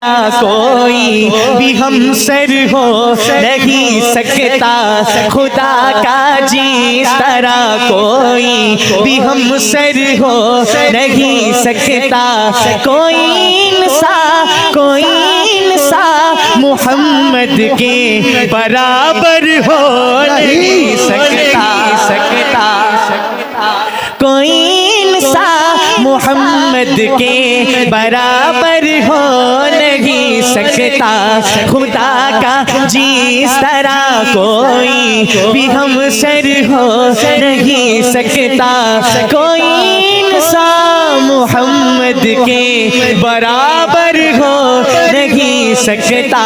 कोई भी हमसर हो नहीं सकता खुदा का जिस तरह कोई भी हमसर हो नहीं सकता कोई इंसान मोहम्मद के बराबर हो नहीं सकता कोई इंसान मोहम्मद के बराबर हो नहीं सकता खुदा का जिस तरह कोई भी हमसर हो नहीं सकता कोई इंसान मोहम्मद के बराबर हो नहीं सकता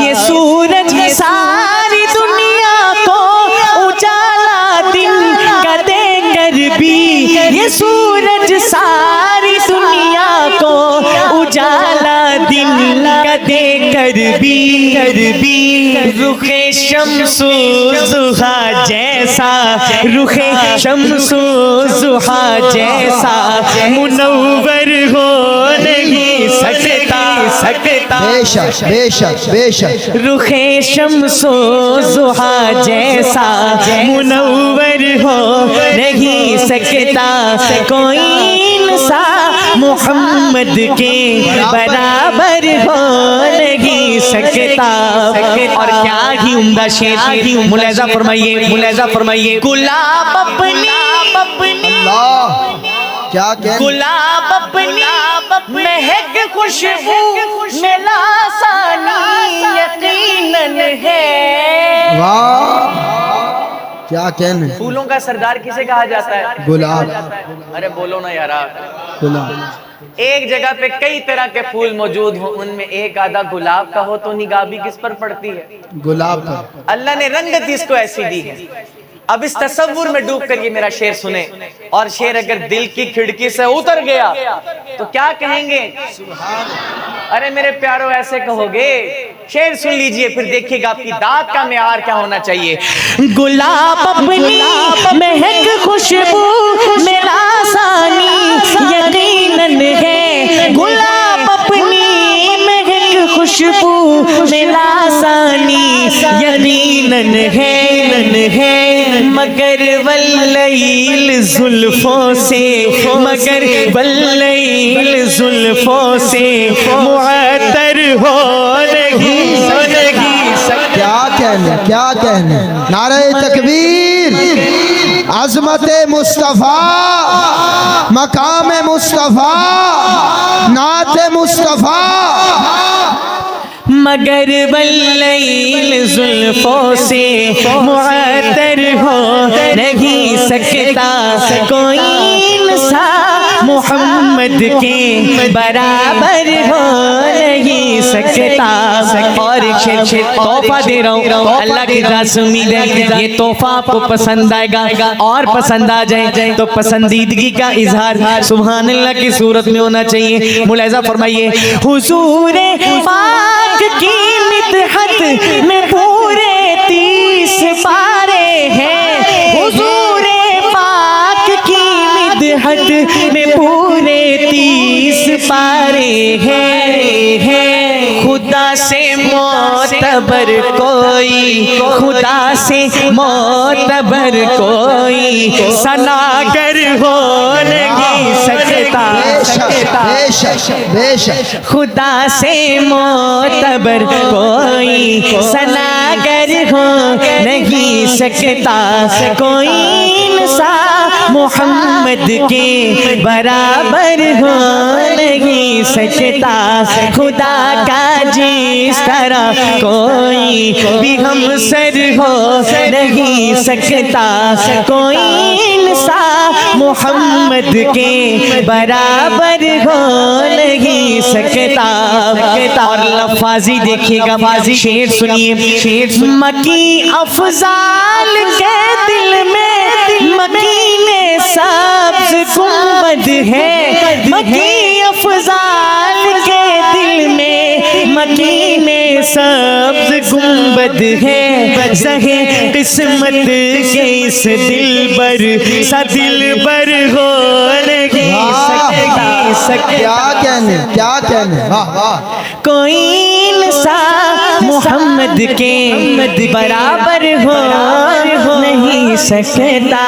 ये सूरज सारी दुनिया को उजाला दिन का देकर भी ये सूरज सारी दुनिया को उजाला दिन का देकर भी रुखे शम्सु ज़ुहा जैसा रुखे शम्सु ज़ुहा जैसा मुनव्वर हो नहीं सकता बेशक बेशक बेशक रुखे शम्सु ज़ुहा जैसा मुनव्वर हो नहीं सकता कोई इंसान मोहम्मद के बराबर हो नहीं सकता। और क्या ही उम्दा शेर मुलाजा फरमाइए गुलाब अपनी अल्लाह क्या कह गुलाब अपनी महक खुशबू में लासानी यकीनन है। वाह क्या कहने फूलों का सरदार किसे कहा जाता है? गुलाब। अरे बोलो ना यार। गुलाब एक जगह पे कई तरह के फूल मौजूद हो उनमें एक आधा गुलाब का हो तो निगाह भी किस पर पड़ती है? गुलाब पर। अल्लाह ने रंगत इसको ऐसी दी है। अब इस तसव्वुर में डूब कर ये मेरा शेर सुने और शेर अगर दिल की खिड़की से उतर गया तो क्या कहेंगे? अरे मेरे प्यारो ऐसे कहोगे। शेर सुन लीजिए फिर देखिएगा आपकी दात का मेयार क्या होना चाहिए। गुलाब अपनी महक खुशबू में लासानी यकीनन है। गुलाब अपनी महक खुशबू में लासानी यकीनन है मगर वल्लैल जुल्फों से मगर वल्लैल जुल्फों से मुअत्तर हो नहीं सकता। क्या कहने नारे तकबीर अज़मत मुस्तफ़ा मकाम मुस्तफ़ा नात मुस्तफ़ा मगर वल्लैल जुल्फों से मुअत्तर हो नहीं सकता कोई इंसान मोहम्मद के बराबर हो नहीं सकता। और एक शेर तोहफा दे रहा हूँ अल्लाह की राह से उम्मीद है ये तोहफा आपको पसंद आएगा और पसंद आ जाए तो पसंदीदगी का इजहार सुभान अल्लाह की सूरत में होना चाहिए। मुलाहिज़ा फरमाइए हुजूरे पाक की मिदहत में पूरे 30 पारे हैं। हुजूरे पाक की मिदहत में पूरे 30 पारे हैं। खुदा से मोतबर कोई खुदा से मोतबर कोई सनागर हो नहीं सकता। बेशक खुदा से मोतबर कोई सनागर हो नहीं सकता कोई इंसान मोहम्मद के बराबर हो नहीं सकता खुदा का जिस तरह कोई भी हमसर हो नहीं सकता कोई इंसान मोहम्मद के बराबर हो नहीं सकता। और लफाजी देखिएगा बाजी शेर सुनिए मकी अफजाल के दिल में मकीने सब्ज़ गुंबद है। मकी अफजाल के दिल में मकीने सब्ज़ गुंबद है। सहे किस्मत के इस दिल बर सा दिल बर हो नहीं सकता। क्या कहने, वाह वाह। कोई इंसान मोहम्मद के बराबर हो नहीं सकता।